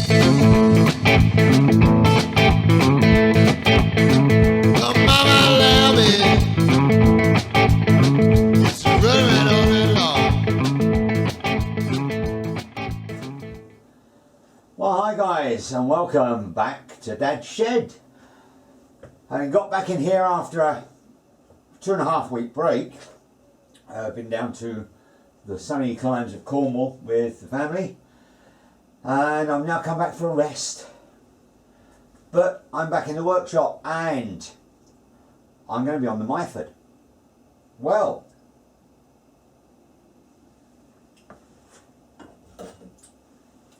Well, hi guys, and welcome back to Dad's Shed. I got back in here after a 2.5 week break. I've been down to the sunny climes of Cornwall with the family, and I've now come back for a rest. But I'm back in the workshop and I'm going to be on the Myford. Well,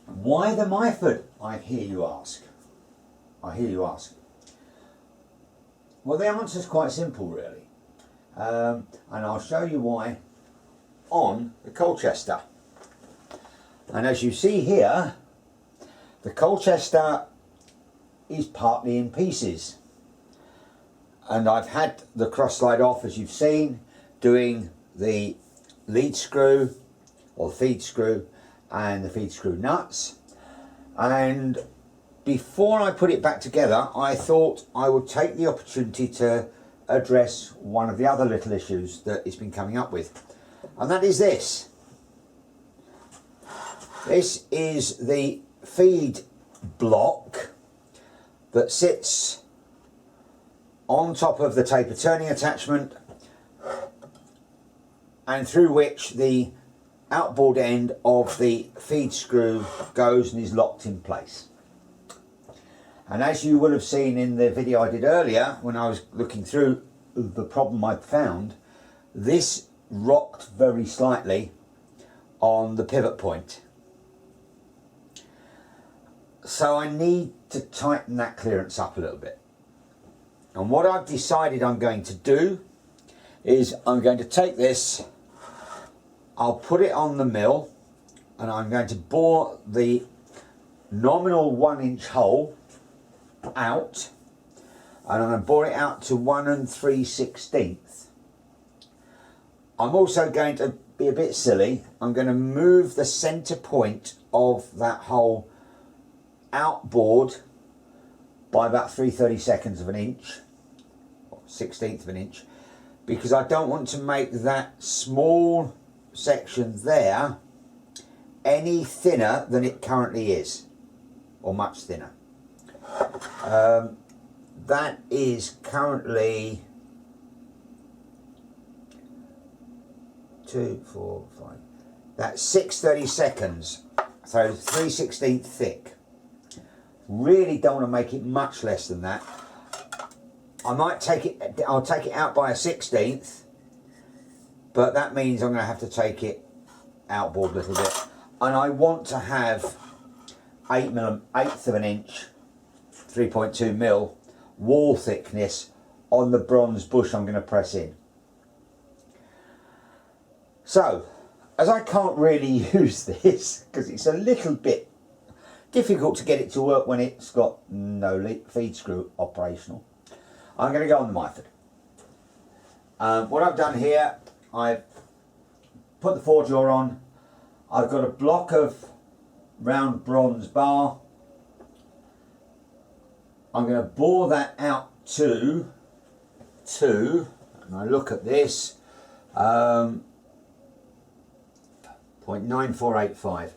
why the Myford, I hear you ask. Well, the answer is quite simple, really. And I'll show you why on the Colchester. And as you see here, the Colchester is partly in pieces. And I've had the cross slide off, as you've seen, doing the lead screw or feed screw and the feed screw nuts. And before I put it back together, I thought I would take the opportunity to address one of the other little issues that it's been coming up with, and that is this. This is the feed block that sits on top of the taper turning attachment, and through which the outboard end of the feed screw goes and is locked in place. And as you will have seen in the video I did earlier when I was looking through the problem I'd found, this rocked very slightly on the pivot point. So I need to tighten that clearance up a little bit. And what I've decided I'm going to do is I'm going to take this, I'll put it on the mill, and I'm going to bore the nominal 1-inch hole out, and I'm going to bore it out to 1 3/16. I'm also going to be a bit silly. I'm going to move the center point of that hole outboard by about 3/32 of an inch, or 1/16 of an inch, because I don't want to make that small section there any thinner than it currently is, or much thinner. That is currently 2, 4, 5. That's 6/32, so 3/16 thick. Really don't want to make it much less than that. I might take it. I'll take it out by a 1/16, but that means I'm going to have to take it outboard a little bit. And I want to have 1/8 of an inch, 3.2 mil wall thickness on the bronze bush I'm going to press in. So, as I can't really use this because it's a little bit difficult to get it to work when it's got no feed screw operational, I'm going to go on the Myford. What I've done here, I've put the 4-jaw on. I've got a block of round bronze bar. I'm going to bore that out to, and I look at this, 0.9485.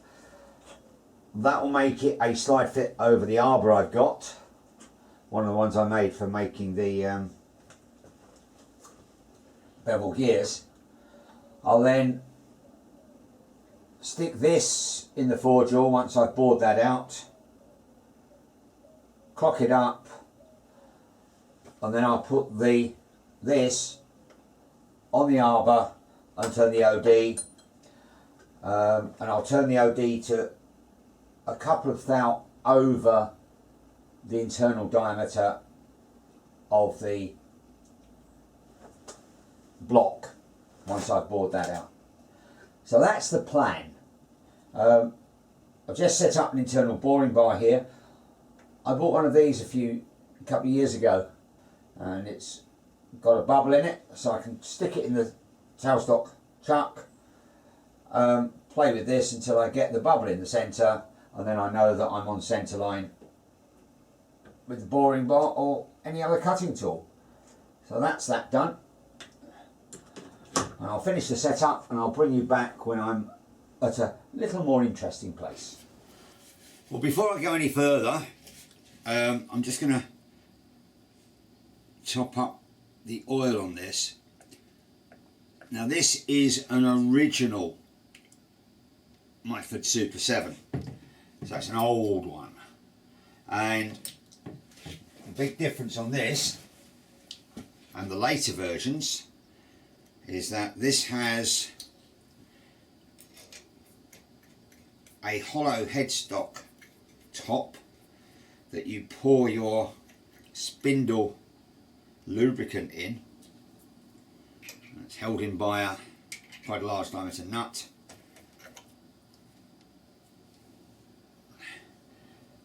That will make it a slide fit over the arbor I've got. One of the ones I made for making the bevel gears. I'll then stick this in the 4-jaw once I've bored that out. Clock it up, and then I'll put this on the arbor and turn the OD, and I'll turn the OD to a couple of thou over the internal diameter of the block once I've bored that out. So that's the plan. I've just set up an internal boring bar here. I bought one of these a couple of years ago, and it's got a bubble in it, so I can stick it in the tailstock chuck, play with this until I get the bubble in the centre, and then I know that I'm on centre line with the boring bar or any other cutting tool. So that's that done. And I'll finish the setup and I'll bring you back when I'm at a little more interesting place. Well, before I go any further, I'm just going to top up the oil on this. Now this is an original Myford Super 7, so it's an old one, and the big difference on this and the later versions is that this has a hollow headstock top that you pour your spindle lubricant in. It's held in by a quite a large diameter nut,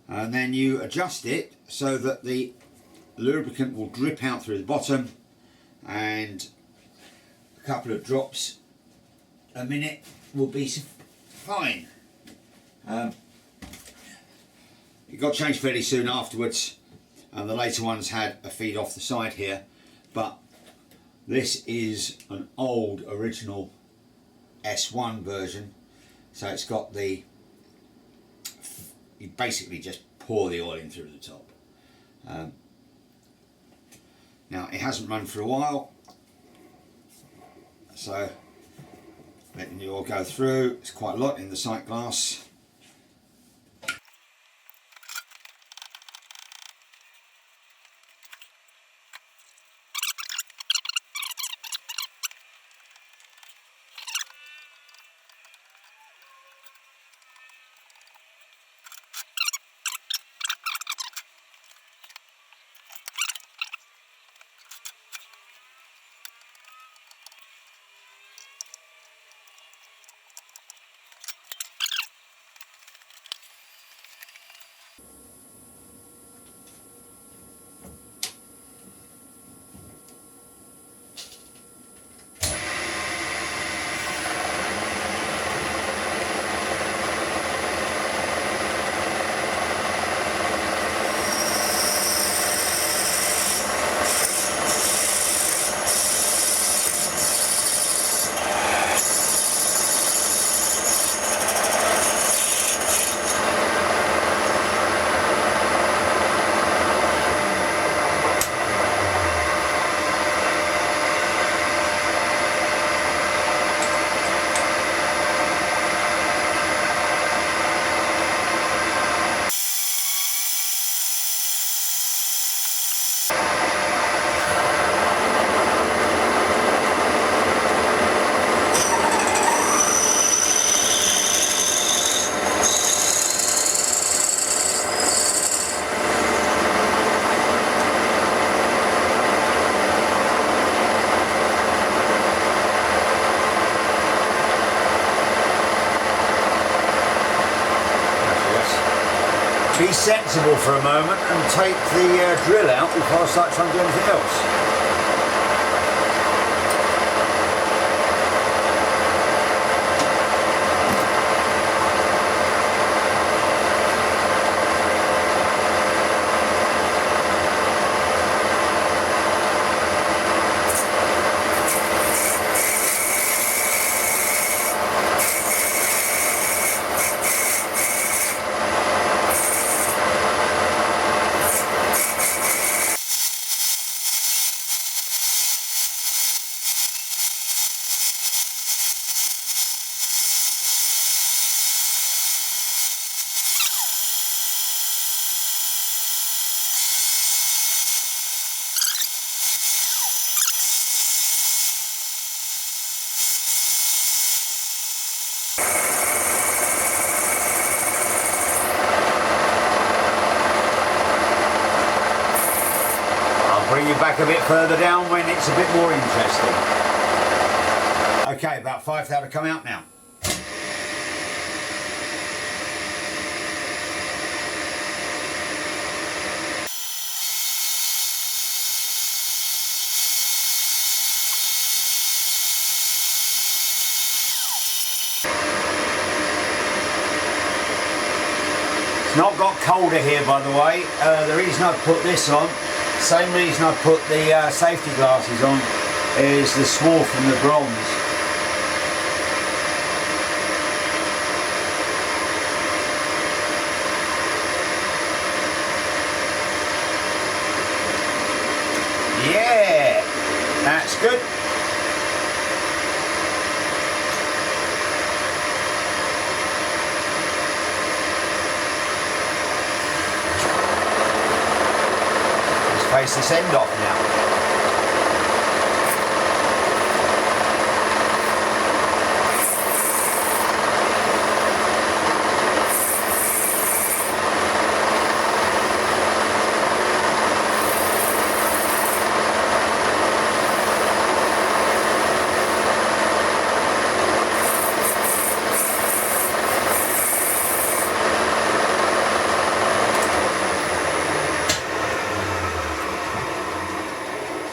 and then you adjust it so that the lubricant will drip out through the bottom, and a couple of drops a minute will be fine. It got changed fairly soon afterwards, and the later ones had a feed off the side here, but this is an old original S1 version, so it's got the, you basically just pour the oil in through the top. Now it hasn't run for a while, so letting the oil go through, it's quite a lot in the sight glass. Be sensible for a moment and take the drill out before I start trying to do anything else. Bring you back a bit further down when it's a bit more interesting. Okay, about 5 thou to come out now. not got colder here, by the way. The reason I put this on, same reason I put the safety glasses on, is the swarf and the bronze. Yeah, that's good. Let's face this end off now.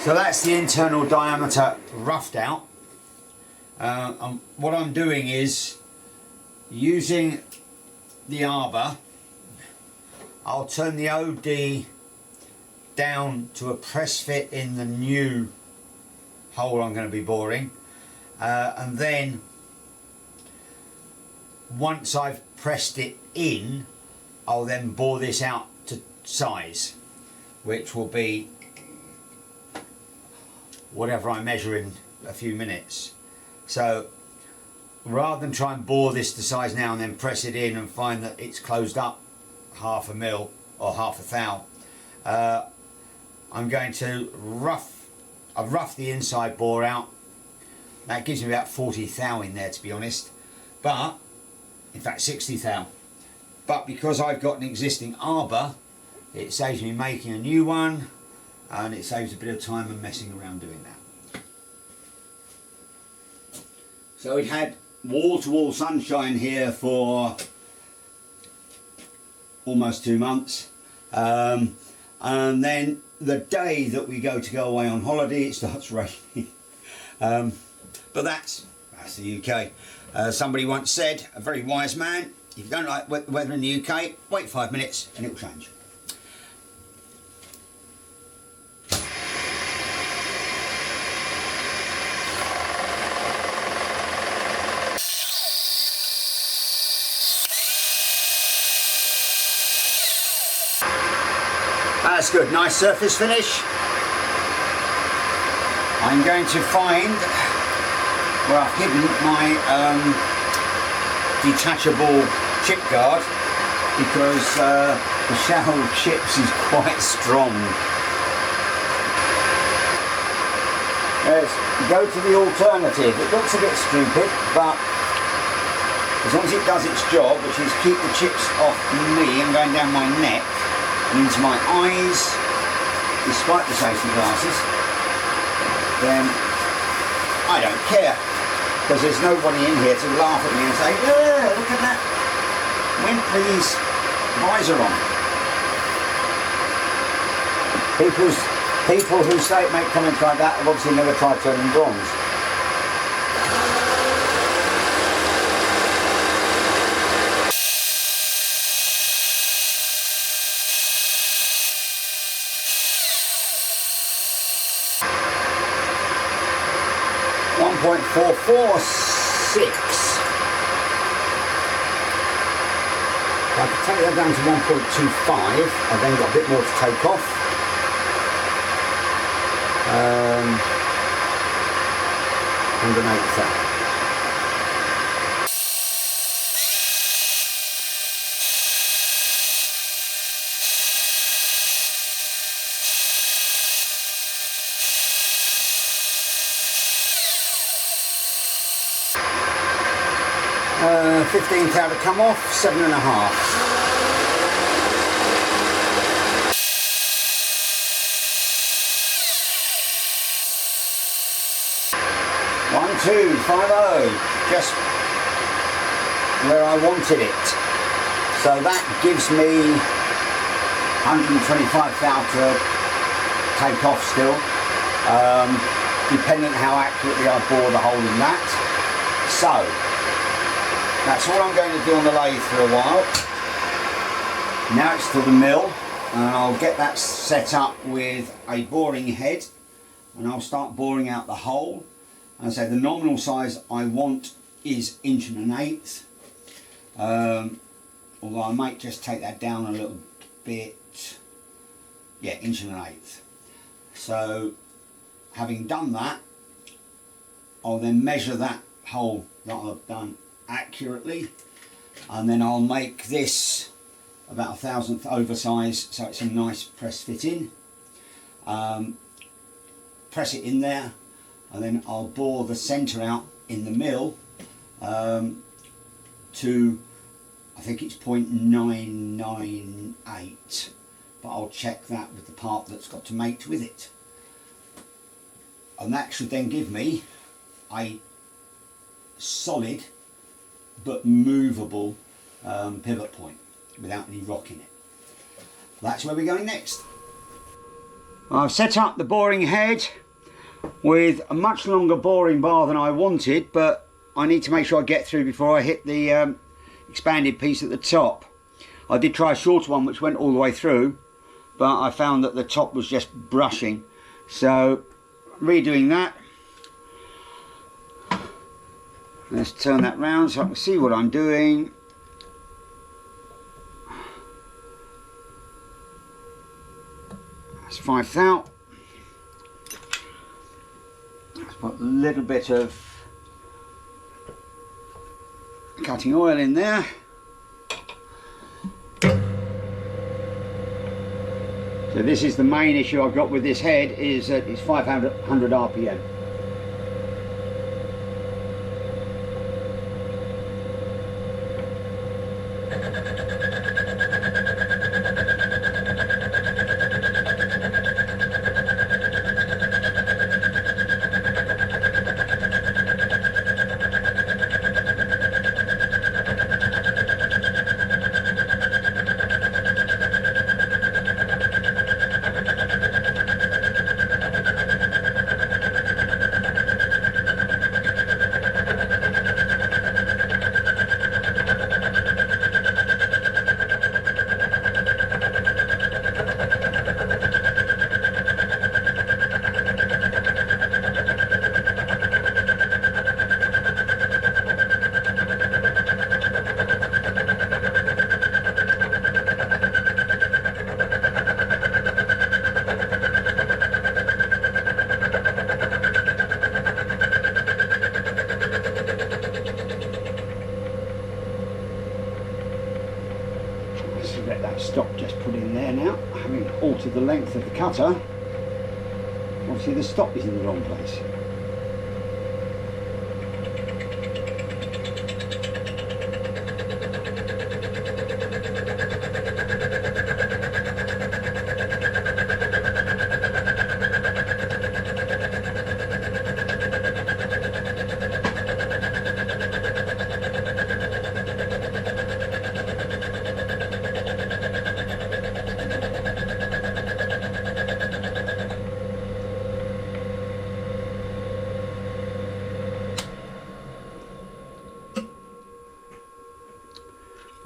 So that's the internal diameter roughed out. What I'm doing is using the arbor, I'll turn the OD down to a press fit in the new hole I'm going to be boring, and then once I've pressed it in, I'll then bore this out to size, which will be whatever I measure in a few minutes. So rather than try and bore this to size now and then press it in and find that it's closed up half a mil or half a thou, I'm going to rough the inside bore out. That gives me about 40 thou in there, to be honest, but in fact 60 thou. But because I've got an existing arbor, it saves me making a new one, and it saves a bit of time and messing around doing that. So we had wall-to-wall sunshine here for almost 2 months, and then the day that we go away on holiday, it starts raining. But that's the UK. Somebody once said, a very wise man, if you don't like the weather in the UK, wait 5 minutes and it'll change. That's good, nice surface finish. I'm going to find where I've hidden my detachable chip guard, because the shell chips is quite strong. Let's go to the alternative. It looks a bit stupid, but as long as it does its job, which is keep the chips off me and going down my neck and into my eyes, despite the safety glasses, then I don't care, because there's nobody in here to laugh at me and say, yeah, look at that Wimpley's visor on. People who make comments like that have obviously never tried turning bronze. .446. I can take that down to 1.25. I've then got a bit more to take off. 180. Uh, 15 thou to come off, 7.5. One, 2, 5, 0, just where I wanted it. So that gives me 125 thou to take off still, depending on how accurately I bore the hole in that. So that's all I'm going to do on the lathe for a while. Now it's to the mill, and I'll get that set up with a boring head, and I'll start boring out the hole. And so the nominal size I want is 1.1 inches, although I might just take that down a little bit. Yeah, 1.1 inches. So having done that, I'll then measure that hole that I've done accurately, and then I'll make this about 1/1000th oversize, so it's a nice press fit in. Press it in there, and then I'll bore the centre out in the mill to, I think it's 0.998, but I'll check that with the part that's got to mate with it. And that should then give me a solid but movable pivot point without any rock in it. That's where we're going next. I've set up the boring head with a much longer boring bar than I wanted, but I need to make sure I get through before I hit the expanded piece at the top. I did try a shorter one which went all the way through, but I found that the top was just brushing, so redoing that. Let's turn that round so I can see what I'm doing. That's 5 thou. Let's put a little bit of cutting oil in there. So this is the main issue I've got with this head, is that it's 500 RPM. Let that stop just put in there now, having altered the length of the cutter. Obviously the stop is in the wrong place.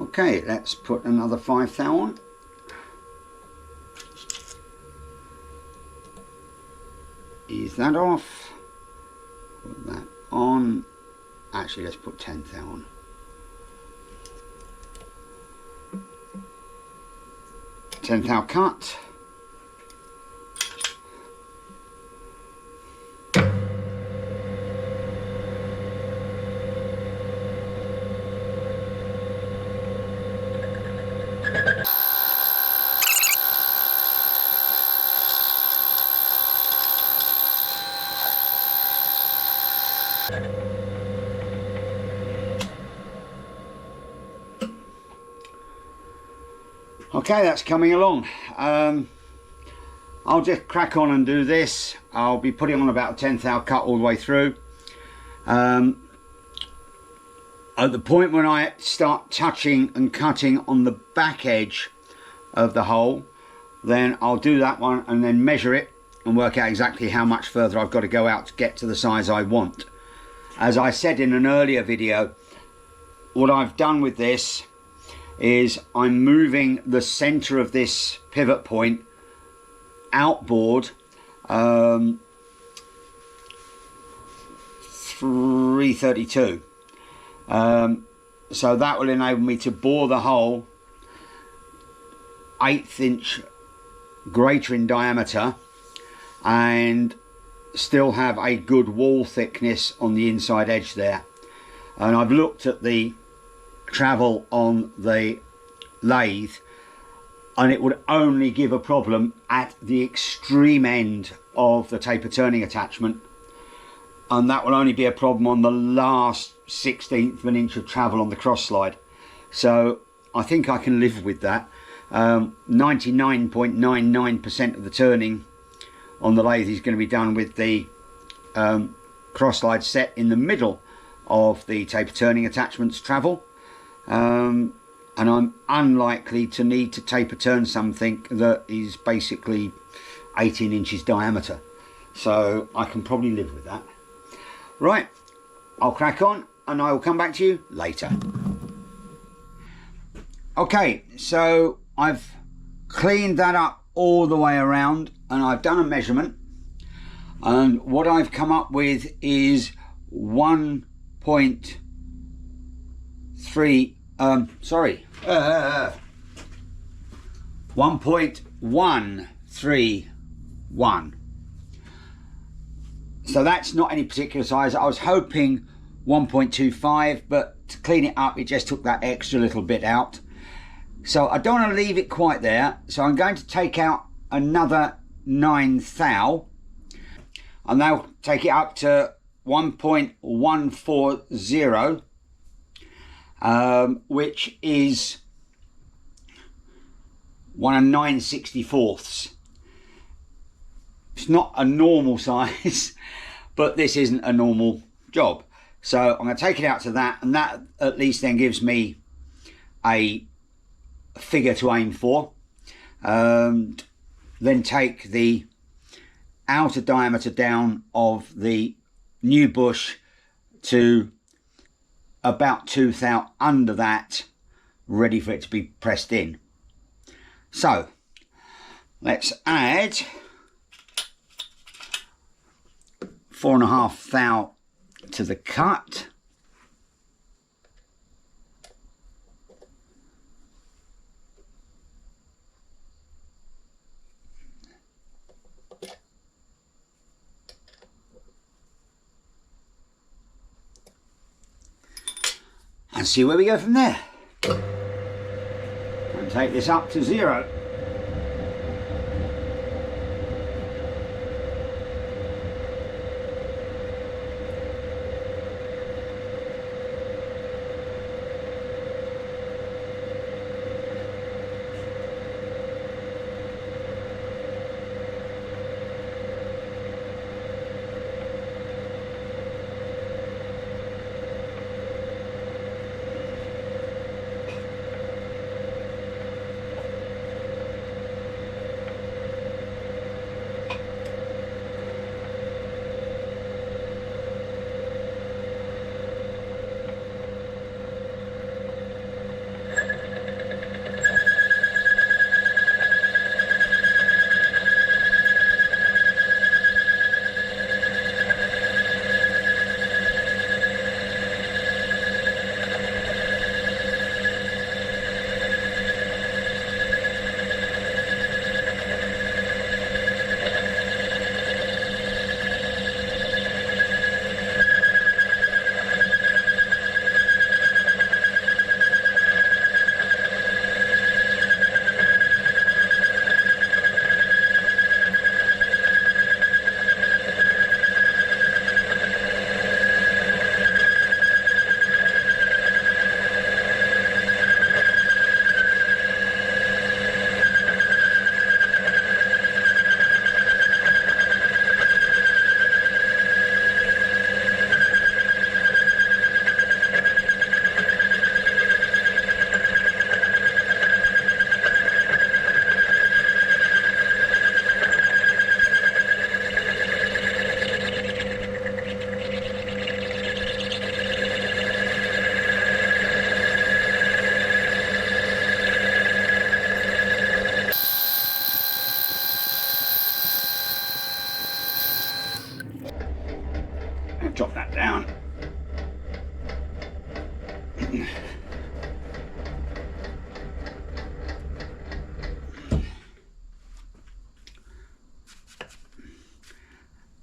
Okay, let's put another 5 thou on. Ease that off. Put that on. Actually, let's put 10 thou on. Ten thou cut. Okay, that's coming along. I'll just crack on and do this. I'll be putting on about a 10 thou cut all the way through. At the point when I start touching and cutting on the back edge of the hole, then I'll do that one and then measure it and work out exactly how much further I've got to go out to get to the size I want. As I said in an earlier video, what I've done with this is I'm moving the center of this pivot point outboard 332. So that will enable me to bore the hole 1/8 inch greater in diameter and still have a good wall thickness on the inside edge there. And I've looked at the travel on the lathe, and it would only give a problem at the extreme end of the taper turning attachment, and that will only be a problem on the last 1/16 of an inch of travel on the cross slide. So I think I can live with that. 99.99% of the turning on the lathe is going to be done with the cross slide set in the middle of the taper turning attachment's travel, and I'm unlikely to need to taper turn something that is basically 18 inches diameter, so I can probably live with that. Right, I'll crack on and I will come back to you later. Okay, so I've cleaned that up all the way around and I've done a measurement, and what I've come up with is 1.131. So that's not any particular size. I was hoping 1.25, but to clean it up, it just took that extra little bit out. So I don't want to leave it quite there. So I'm going to take out another 9 thou, and that'll take it up to 1.140, which is 1 9/64. It's not a normal size, but this isn't a normal job. So I'm going to take it out to that, and that at least then gives me a figure to aim for. Then take the outer diameter down of the new bush to about 2 thou under that, ready for it to be pressed in. So let's add 4.5 thou to the cut. And see where we go from there. And take this up to 0.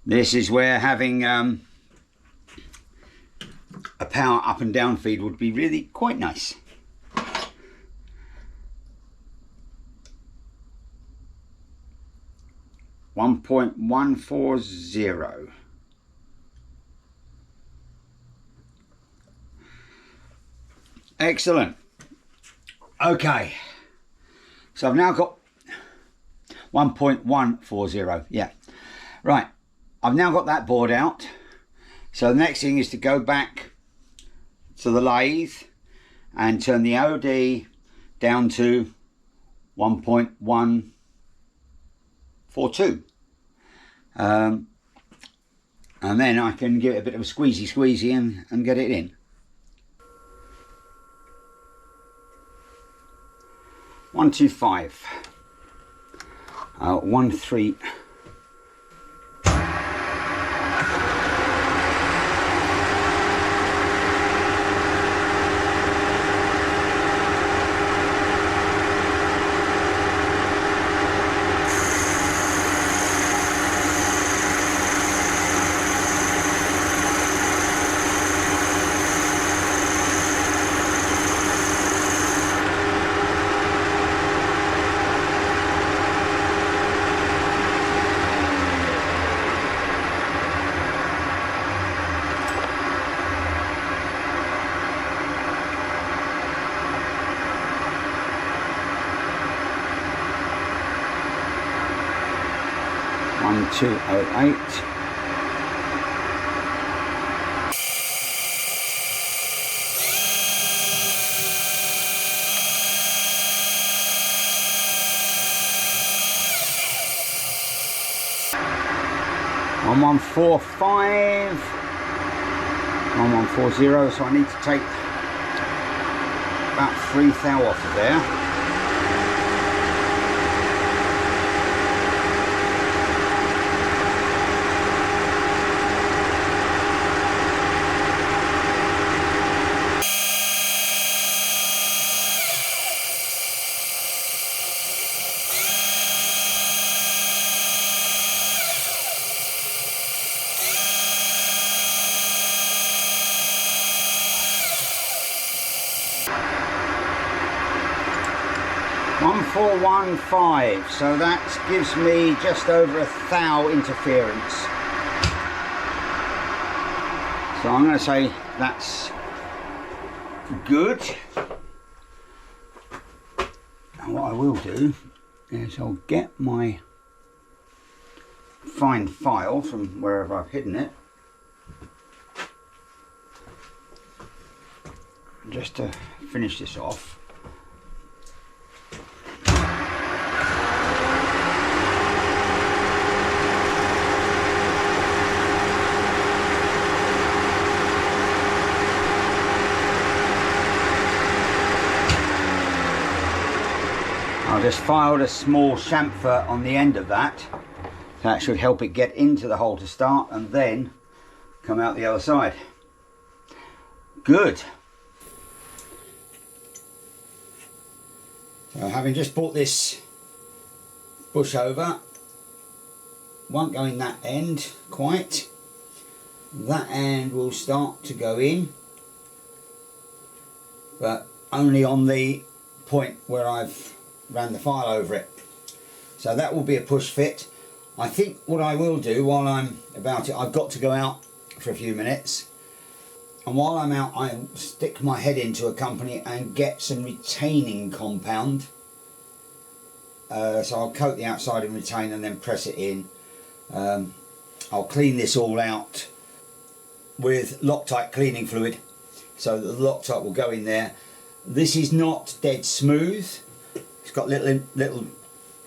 This is where having a power up and down feed would be really quite nice. .140. Excellent. Okay, so I've now got 1.140. Yeah, right. I've now got that board out. So the next thing is to go back to the lathe and turn the OD down to 1.142. And then I can give it a bit of a squeezy and get it in. 125. 13. 1208. On 145, 1140, so I need to take about 3 thou off of there. .1415, so that gives me just over 1 thou interference. So I'm going to say that's good. And what I will do is I'll get my find file from wherever I've hidden it, just to finish this off. I just filed a small chamfer on the end of that. That should help it get into the hole to start and then come out the other side. Good. So having just brought this bush over, won't go in that end quite. That end will start to go in, but only on the point where I've ran the file over it. So that will be a push fit. I think what I will do while I'm about it, I've got to go out for a few minutes, and while I'm out I'll stick my head into a company and get some retaining compound. So I'll coat the outside in retain and then press it in. I'll clean this all out with Loctite cleaning fluid so that the Loctite will go in there. This is not dead smooth. It's got little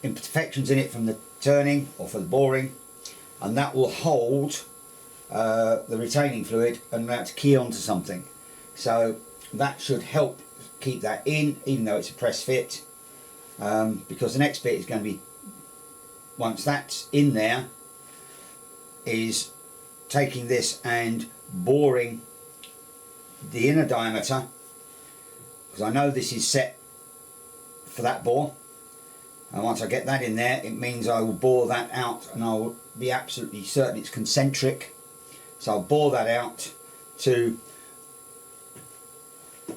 imperfections in it from the turning or for the boring, and that will hold the retaining fluid and allow it to key onto something. So that should help keep that in, even though it's a press fit, because the next bit is going to be, once that's in there, is taking this and boring the inner diameter, because I know this is set for that bore, And once I get that in there, it means I will bore that out, and I'll be absolutely certain it's concentric. So I'll bore that out to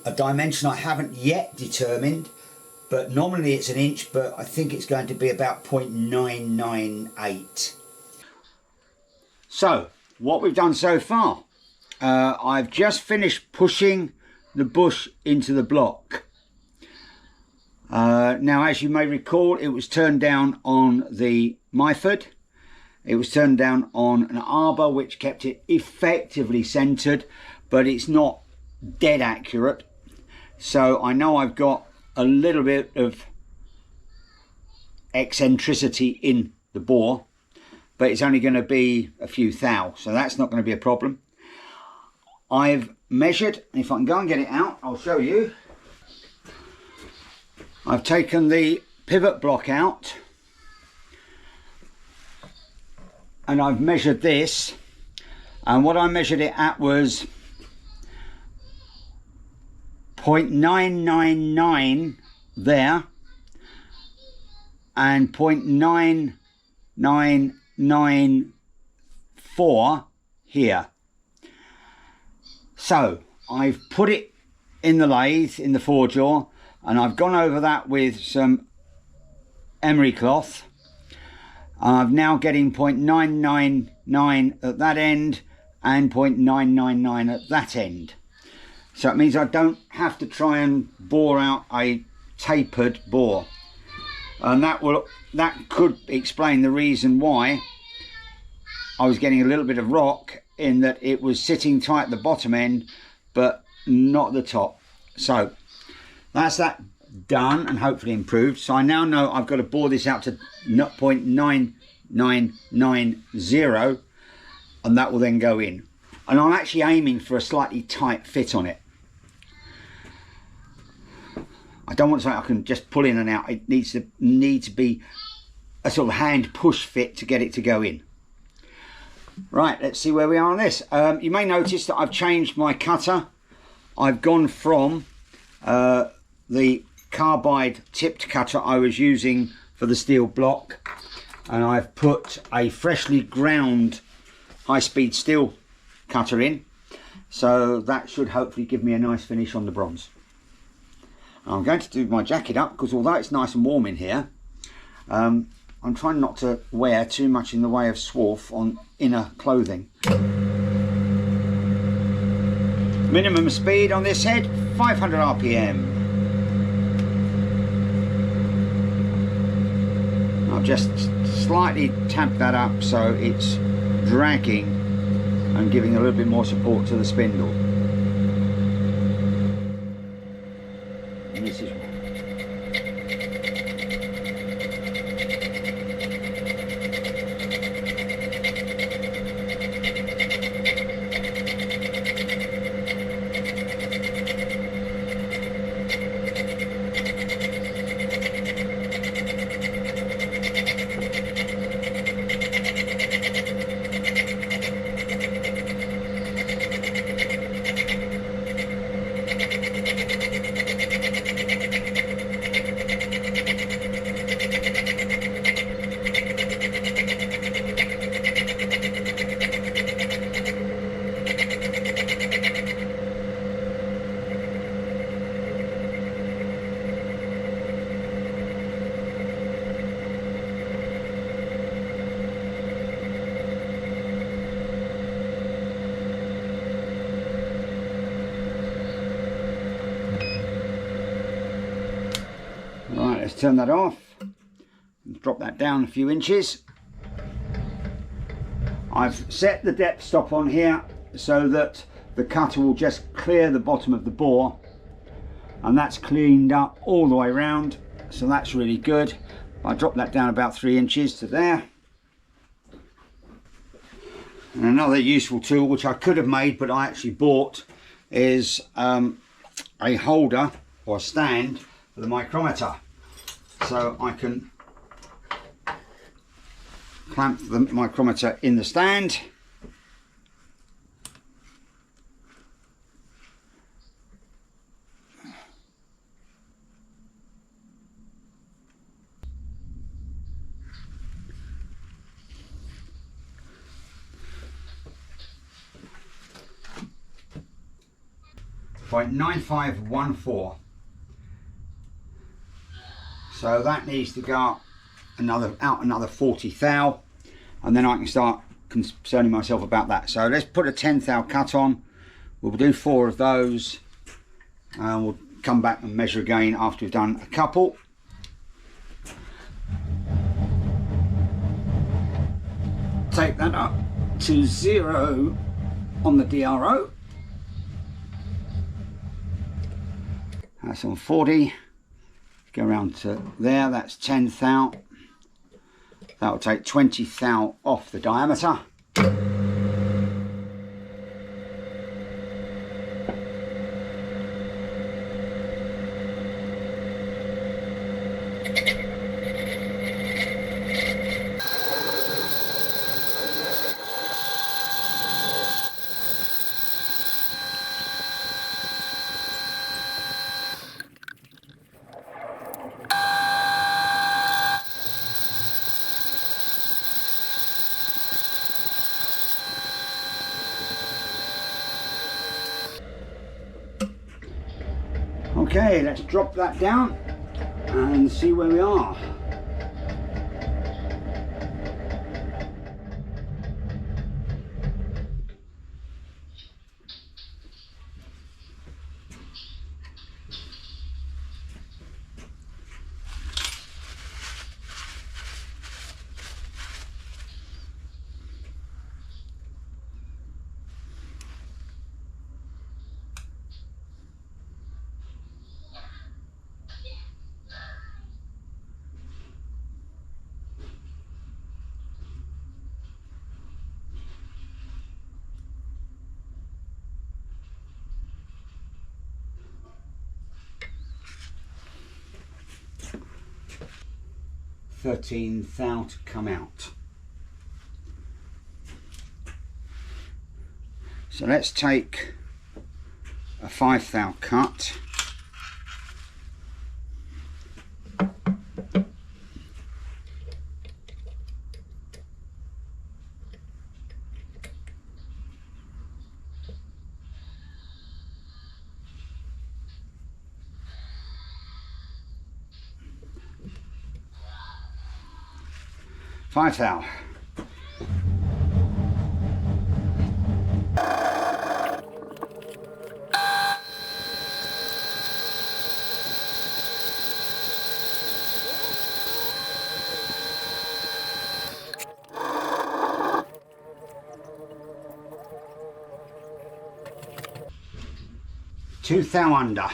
a dimension I haven't yet determined, but normally it's an inch, but I think it's going to be about 0.998. So what we've done so far, I've just finished pushing the bush into the block. Now, as you may recall, it was turned down on the Myford. It was turned down on an arbor, which kept it effectively centered, but it's not dead accurate. So I know I've got a little bit of eccentricity in the bore, but it's only going to be a few thou, so that's not going to be a problem. I've measured, and if I can go and get it out, I'll show you. I've taken the pivot block out, and I've measured this, and what I measured it at was 0.999 there and 0.9994 here. So I've put it in the lathe, in the forge jaw, and I've gone over that with some emery cloth. I'm now getting 0.999 at that end and 0.999 at that end. So it means I don't have to try and bore out a tapered bore. And that could explain the reason why I was getting a little bit of rock, in that it was sitting tight at the bottom end but not at the top. So that's that done and hopefully improved. So I now know I've got to bore this out to 0.9990, and that will then go in. And I'm actually aiming for a slightly tight fit on it. I don't want something I can just pull in and out. It needs to be a sort of hand push fit to get it to go in. Right, let's see where we are on this. You may notice that I've changed my cutter. I've gone from the carbide tipped cutter I was using for the steel block, and I've put a freshly ground high-speed steel cutter in, so that should hopefully give me a nice finish on the bronze. I'm going to do my jacket up, because although it's nice and warm in here, I'm trying not to wear too much in the way of swarf on inner clothing. Minimum speed on this head, 500 RPM. I've just slightly tamped that up so it's dragging and giving a little bit more support to the spindle. And this is right. Let's turn that off. Drop that down a few inches. I've set the depth stop on here so that the cutter will just clear the bottom of the bore, and that's cleaned up all the way around, so that's really good. I drop that down about 3 inches to there. And another useful tool which I could have made but I actually bought is a holder or a stand for the micrometer, so I can clamp the micrometer in the stand. 0.9514. So that needs to go out another 40 thou, and then I can start concerning myself about that. So let's put a 10 thou cut on. We'll do 4 of those, and we'll come back and measure again after we've done a couple. Take that up to 0 on the DRO. That's on 40. Go around to there, that's 10 thou. That will take 20 thou off the diameter. Okay, let's drop that down and see where we are. $13 thou to come out. So let's take a 5 thou cut. Five thou. Two thou under.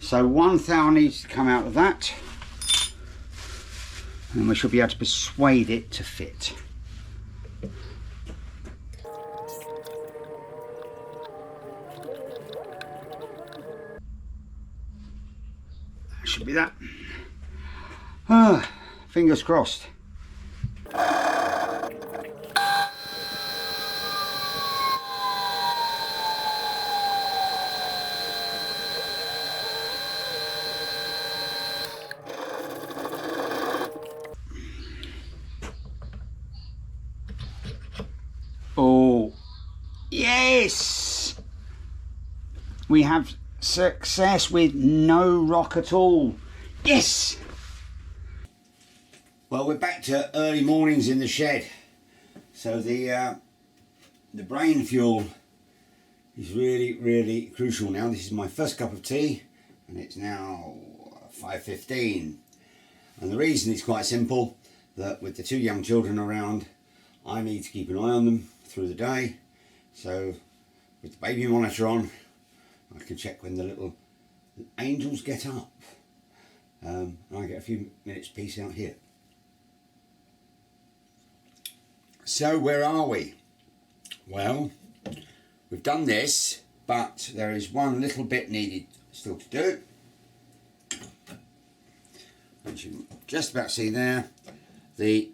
So 1 thou needs to come out of that, and we should be able to persuade it to fit. That should be that. Fingers crossed. Oh, yes! We have success with no rock at all. Yes! Well, we're back to early mornings in the shed. So the brain fuel is really crucial now. This is my first cup of tea, and it's now 5:15. And the reason is quite simple, that with the 2 young children around, I need to keep an eye on them through the day. So with the baby monitor on, I can check when the little angels get up. And I get a few minutes peace out here. So where are we? Well, we've done this, but there is one little bit needed still to do. As you can just about see there, the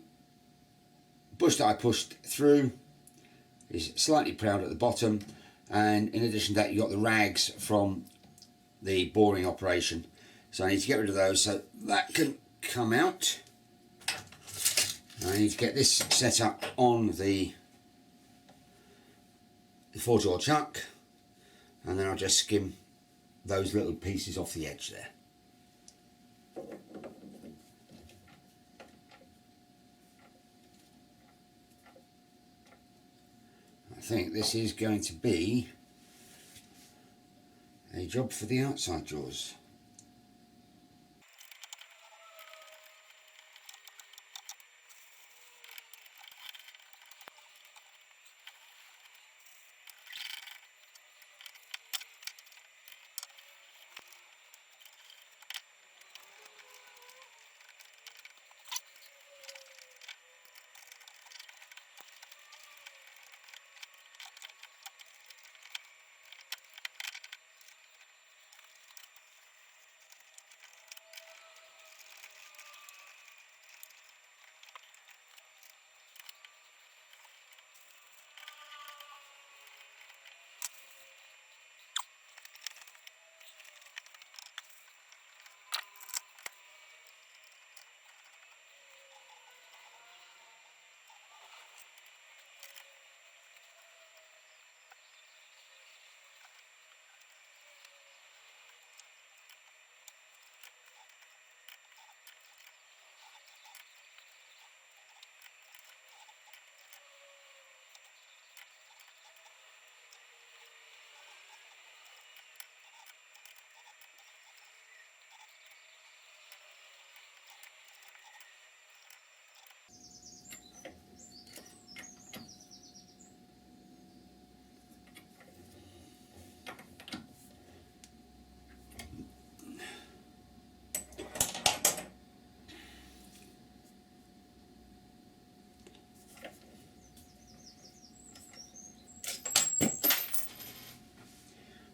bush that I pushed through is slightly proud at the bottom, and in addition to that you've got the rags from the boring operation, so I need to get rid of those so that can come out. I need to get this set up on the 4-jaw chuck, and then I'll just skim those little pieces off the edge there. I think this is going to be a job for the outside drawers.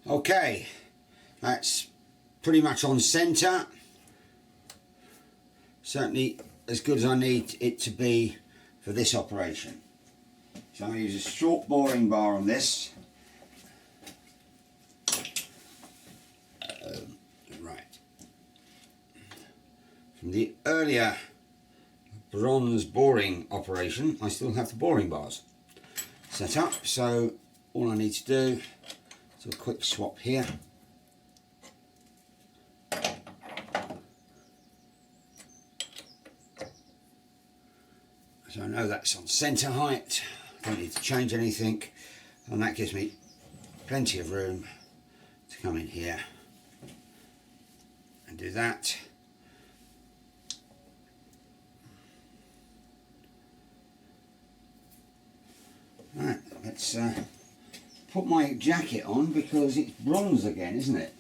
Okay, that's pretty much on centre. Certainly as good as I need it to be for this operation. So I'm going to use a short boring bar on this. Right. From the earlier bronze boring operation, I still have the boring bars set up, so all I need to do is a quick swap here. So I know that's on centre height, don't need to change anything, and that gives me plenty of room to come in here and do that. Right, let's put my jacket on because it's bronze again, isn't it?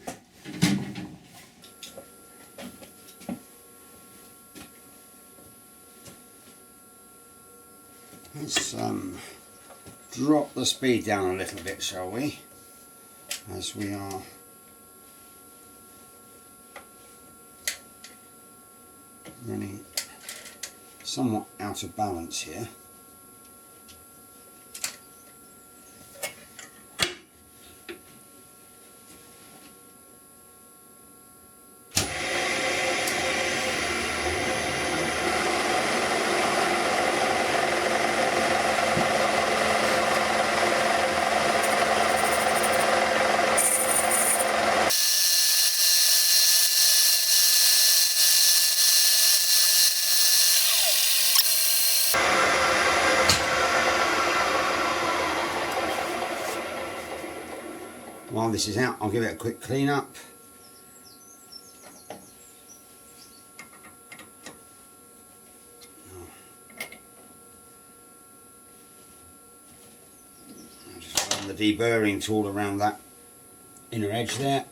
Let's drop the speed down a little bit, shall we? As we are running somewhat out of balance here. While this is out, I'll give it a quick clean up. I'll just run the deburring tool around that inner edge there.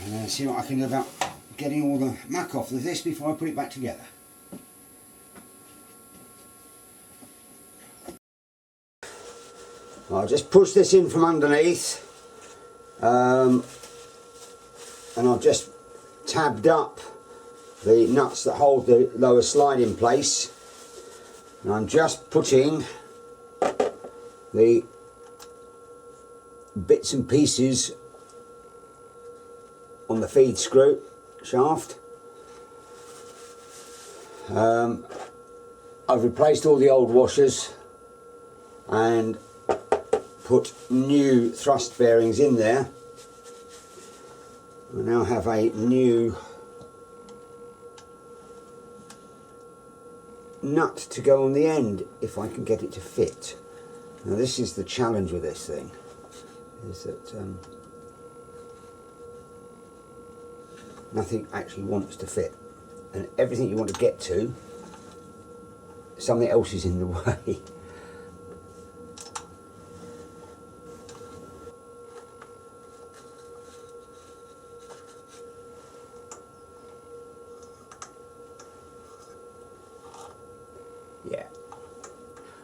And see what I can do about getting all the muck off of this before I put it back together. I'll just push this in from underneath, and I've just tabbed up the nuts that hold the lower slide in place, and I'm just putting the bits and pieces on the feed screw shaft. I've replaced all the old washers and put new thrust bearings in there. I now have a new nut to go on the end if I can get it to fit. Now this is the challenge with this thing, is that nothing actually wants to fit, and everything you want to get to, something else is in the way. Yeah.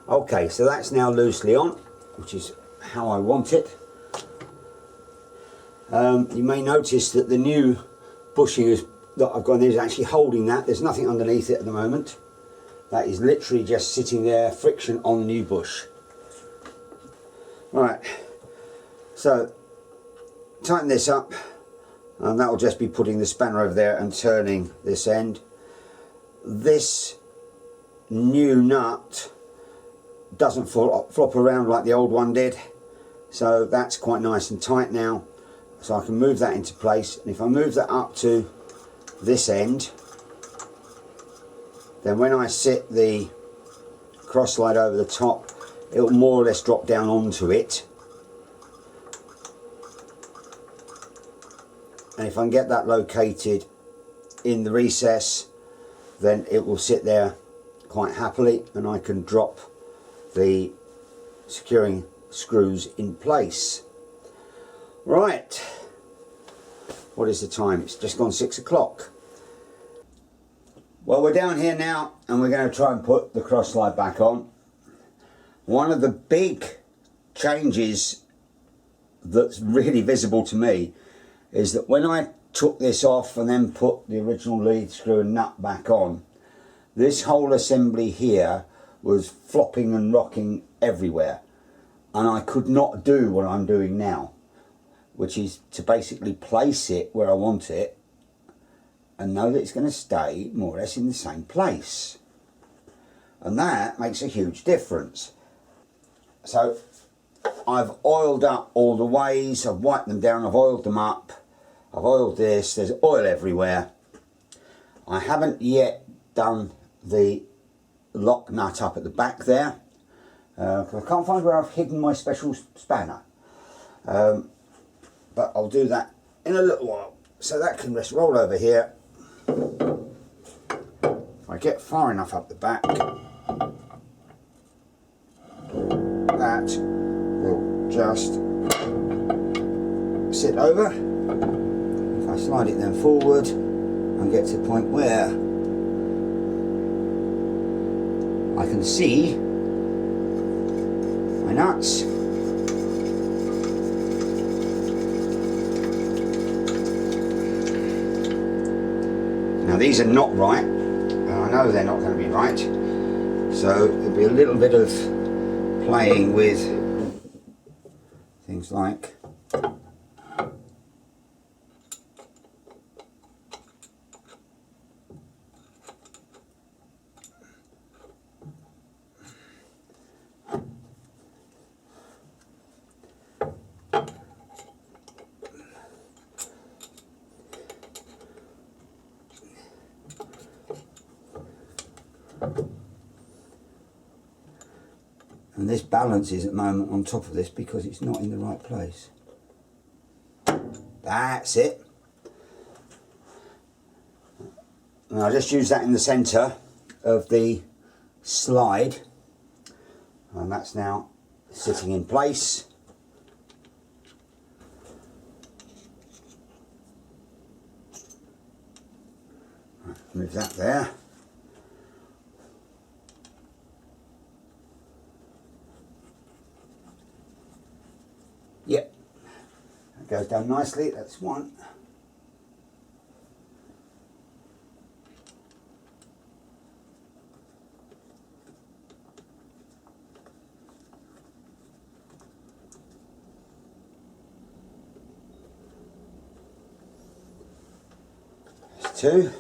Okay, so that's now loosely on, which is how I want it. You may notice that the new bushing that I've got is actually holding that. There's nothing underneath it at the moment. That is literally just sitting there, friction on the new bush. Right, so tighten this up, and that will just be putting the spanner over there and turning this end. This new nut doesn't flop around like the old one did, so that's quite nice and tight now. So I can move that into place, and if I move that up to this end, then when I sit the cross slide over the top, it will more or less drop down onto it. And if I can get that located in the recess, then it will sit there quite happily, and I can drop the securing screws in place. Right, what is the time? It's just gone 6 o'clock. Well, we're down here now, and we're going to try and put the cross slide back on. One of the big changes that's really visible to me is that when I took this off and then put the original lead screw and nut back on, this whole assembly here was flopping and rocking everywhere, and I could not do what I'm doing now, which is to basically place it where I want it and know that it's going to stay more or less in the same place, and that makes a huge difference. So I've oiled up all the ways, I've wiped them down, I've oiled them up, I've oiled this, there's oil everywhere. I haven't yet done the lock nut up at the back there, because I can't find where I've hidden my special spanner, but I'll do that in a little while. So that can just roll over here. If I get far enough up the back, that will just sit over. If I slide it then forward and get to the point where I can see my nuts, now these are not right, and I know they're not going to be right, so there'll be a little bit of playing with things like and this balance is at the moment on top of this because it's not in the right place. That's it. And I'll just use that in the centre of the slide, and that's now sitting in place. Right, move that there. Yep, that goes down nicely, that's one. too.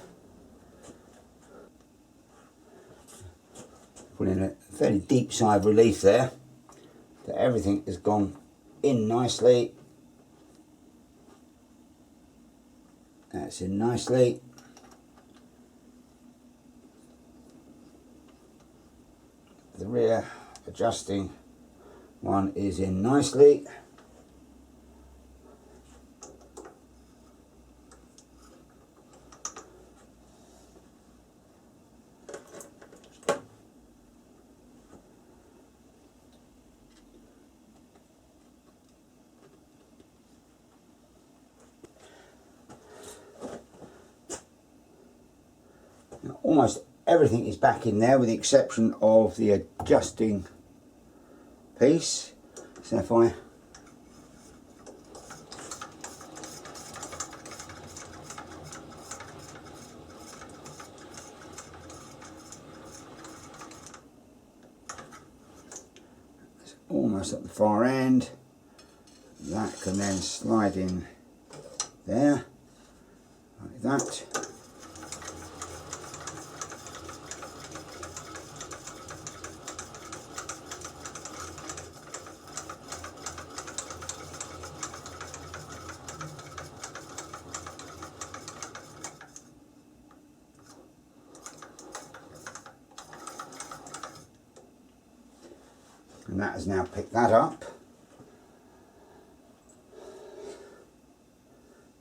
Put in a fairly deep sigh of relief there that everything has gone in nicely. That's in nicely. The rear adjusting one is in nicely. Now, almost everything is back in there with the exception of the adjusting piece. So if I it's almost at the far end, that can then slide in there like that. And that has now picked that up.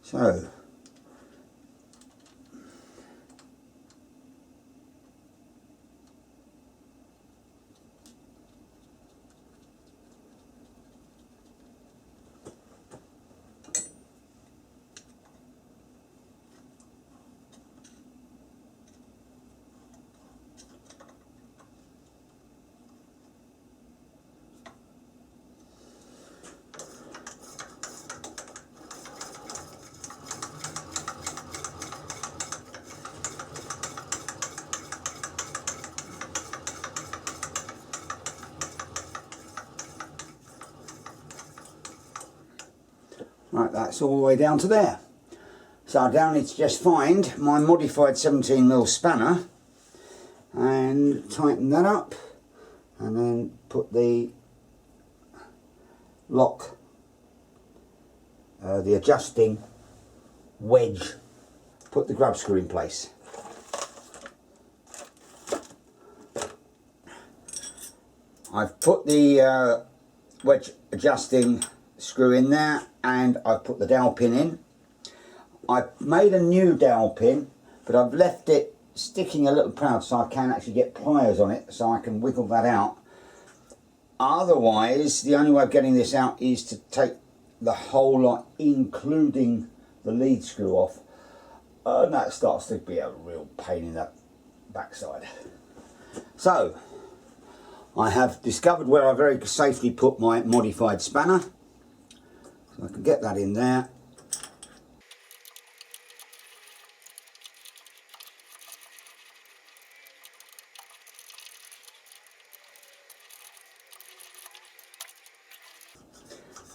So right, that's all the way down to there. So I now need to just find my modified 17mm spanner and tighten that up, and then put the lock, the adjusting wedge, put the grub screw in place. I've put the wedge adjusting screw in there, and I've put the dowel pin in. I've made a new dowel pin, but I've left it sticking a little proud so I can actually get pliers on it so I can wiggle that out. Otherwise, the only way of getting this out is to take the whole lot, including the lead screw, off, and that starts to be a real pain in the backside. So I have discovered where I very safely put my modified spanner. So I can get that in there.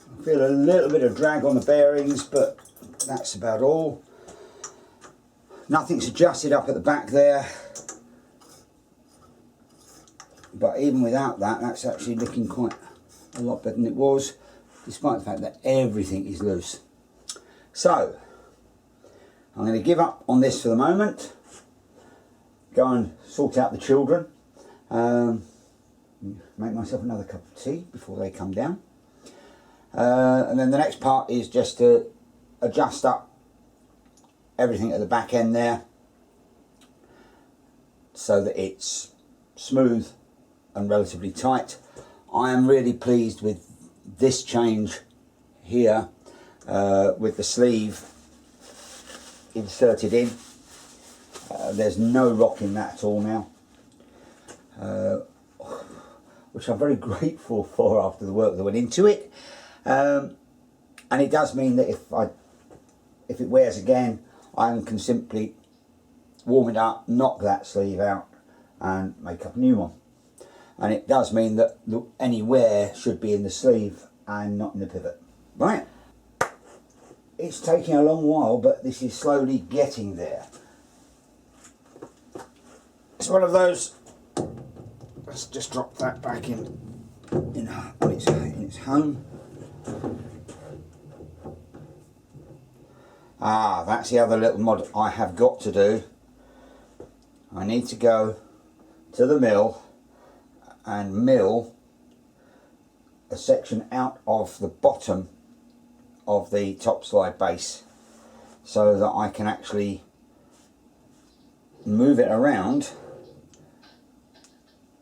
I feel a little bit of drag on the bearings, but that's about all. Nothing's adjusted up at the back there, but even without that, that's actually looking quite a lot better than it was, despite the fact that everything is loose. So I'm going to give up on this for the moment, go and sort out the children, make myself another cup of tea before they come down, and then the next part is just to adjust up everything at the back end there so that it's smooth and relatively tight. I am really pleased with this change here, with the sleeve inserted in. There's no rock in that at all now, which I'm very grateful for after the work that went into it, and it does mean that if it wears again, I can simply warm it up, knock that sleeve out and make up a new one. And it does mean that any wear should be in the sleeve and not in the pivot. Right, it's taking a long while, but this is slowly getting there. it's one of those. Let's just drop that back in its home. Ah, that's the other little mod I have got to do. I need to go to the mill and mill a section out of the bottom of the top slide base so that I can actually move it around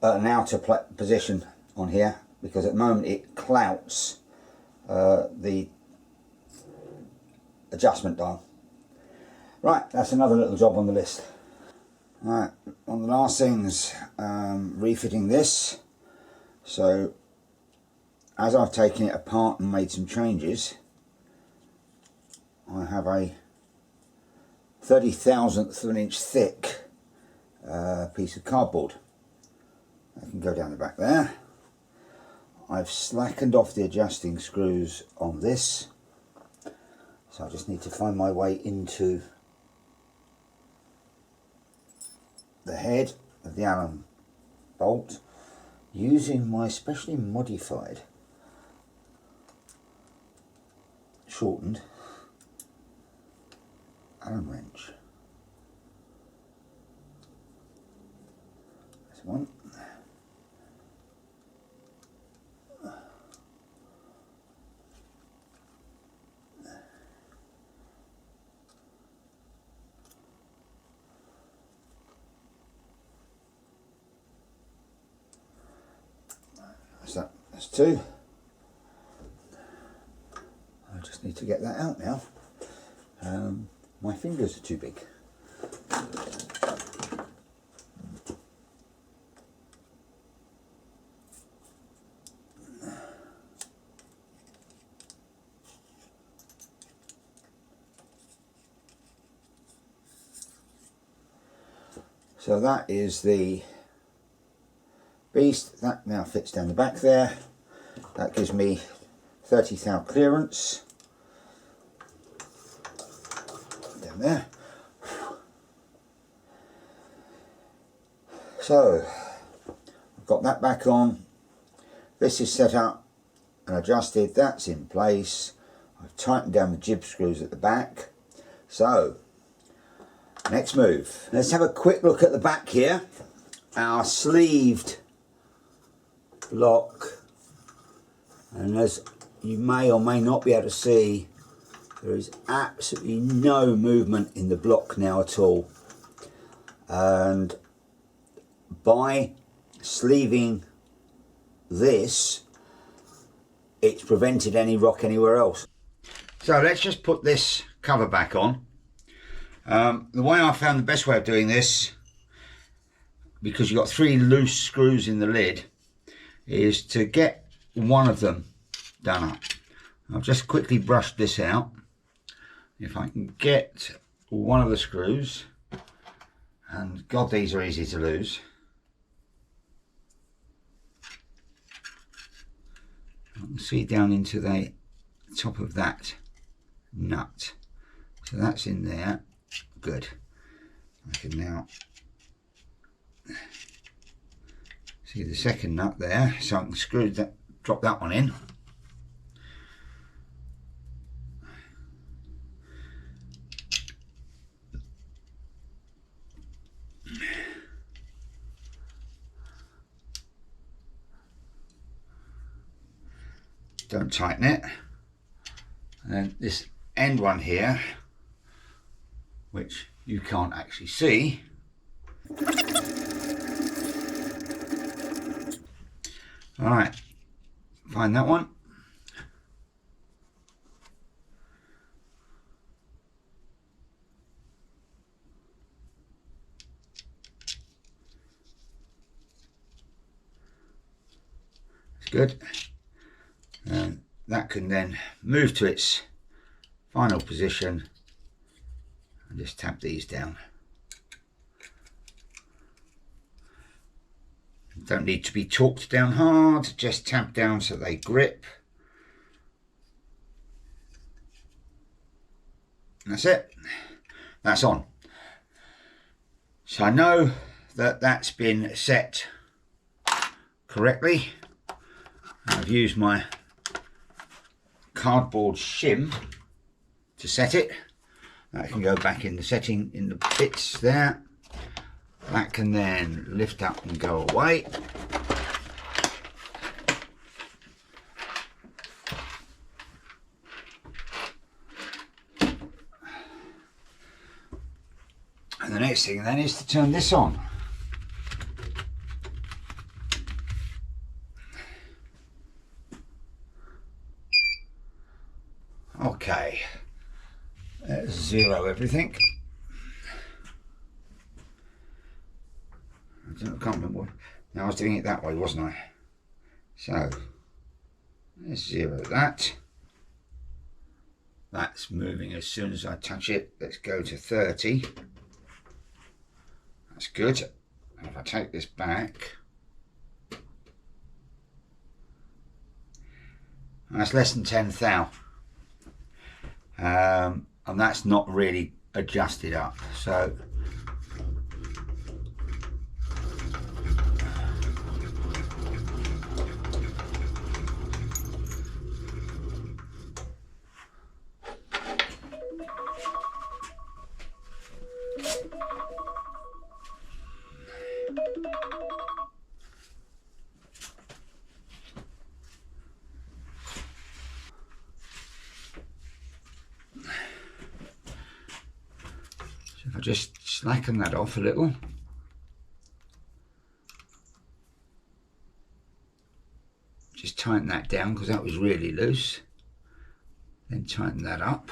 at an outer position on here, because at the moment it clouts the adjustment dial. Right, that's another little job on the list. Right, one of the last things, refitting this. So as I've taken it apart and made some changes, I have a 30,000th of an inch thick piece of cardboard. I can go down the back there. I've slackened off the adjusting screws on this, so I just need to find my way into the head of the Allen bolt using my specially modified shortened Allen wrench. There's one. That's two. I just need to get that out now. My fingers are too big. So that is the beast. That now fits down the back there. That gives me 30 thou clearance down there. So I've got that back on. This is set up and adjusted. That's in place. I've tightened down the jib screws at the back. So next move. Let's have a quick look at the back here. Our sleeved block, and as you may or may not be able to see, there is absolutely no movement in the block now at all, and by sleeving this it's prevented any rock anywhere else. So let's just put this cover back on. The way I found the best way of doing this, because you've got 3 loose screws in the lid, is to get one of them done up. I've just quickly brushed this out. If I can get one of the screws, and God, these are easy to lose. I can see down into the top of that nut. So that's in there. Good. I can now see the second nut there, so I can screw that, drop that one in. Don't tighten it. And this end one here, which you can't actually see, all right, find that one. It's good. And that can then move to its final position and just tap these down. Don't need to be torqued down hard, just tap down so they grip. And that's it. That's on. So I know that that's been set correctly. I've used my cardboard shim to set it. That can go back in the setting in the bits there. That can then lift up and go away. And the next thing then is to turn this on. Okay, let's zero everything. I can't remember what. Now I was doing it that way, wasn't I? So let's zero that. That's moving as soon as I touch it. Let's go to 30. That's good. And if I take this back, that's less than 10 thou. And that's not really adjusted up. So if I just slacken that off a little, just tighten that down because that was really loose, then tighten that up.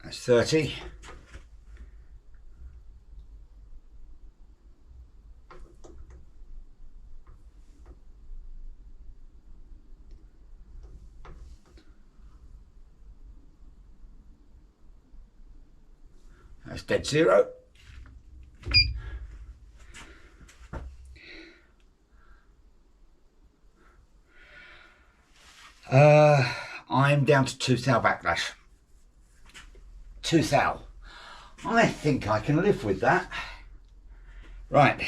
That's 30. That's dead zero. I'm down to 2 thou backlash. 2 thou. I think I can live with that. Right.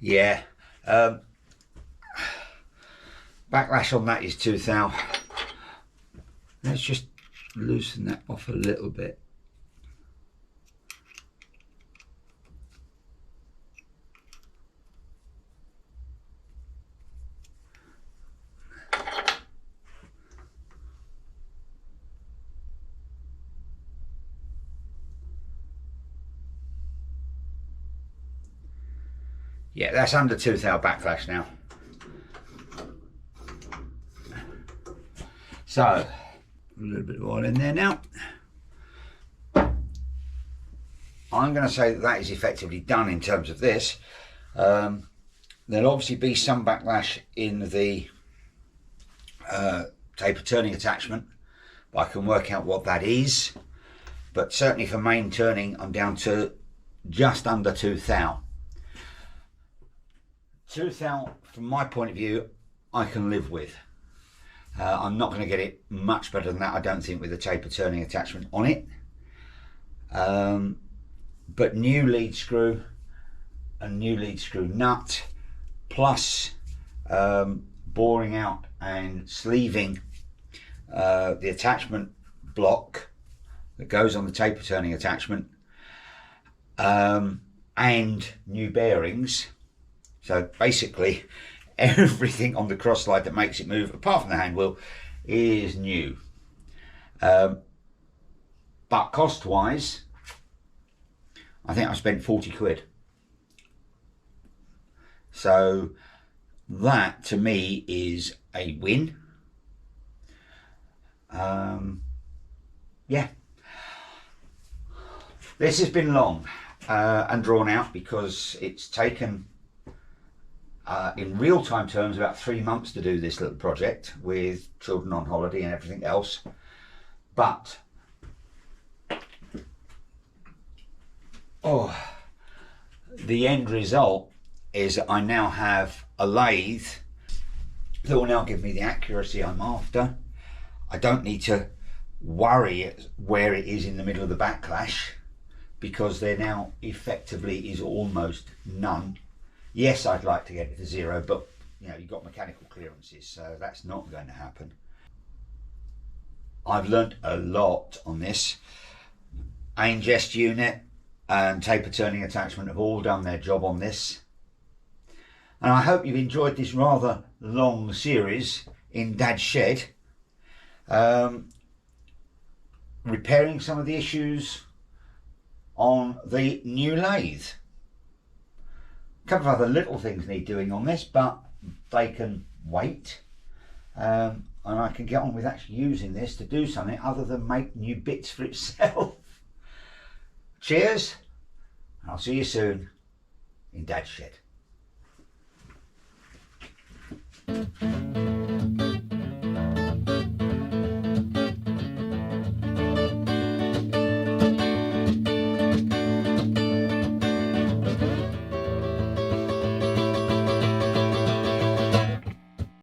Yeah, backlash on that is 2 thou. Let's just loosen that off a little bit. Yeah, that's under 2 thou backlash now. So, a little bit of oil in there now. I'm going to say that that is effectively done in terms of this. There'll obviously be some backlash in the taper turning attachment, but I can work out what that is. But certainly for main turning, I'm down to just under 2 thou. 2 thou, from my point of view, I can live with. I'm not going to get it much better than that, I don't think, with the taper turning attachment on it. But new lead screw and new lead screw nut, plus boring out and sleeving the attachment block that goes on the taper turning attachment, and new bearings. So basically everything on the cross slide that makes it move, apart from the hand wheel, is new. But cost wise, I think I spent 40 quid. So that to me is a win. Yeah, this has been long and drawn out because it's taken in real-time terms about 3 months to do this little project with children on holiday and everything else. But the end result is that I now have a lathe that will now give me the accuracy I'm after. I don't need to worry where it is in the middle of the backlash, because there now effectively is almost none. Yes, I'd like to get it to 0, but you know, you've got mechanical clearances, so that's not going to happen. I've learnt a lot on this. Ingest unit and taper turning attachment have all done their job on this. And I hope you've enjoyed this rather long series in Dad's shed, repairing some of the issues on the new lathe. A couple of other little things need doing on this, but they can wait. And I can get on with actually using this to do something other than make new bits for itself. Cheers, and I'll see you soon in Dad's shed.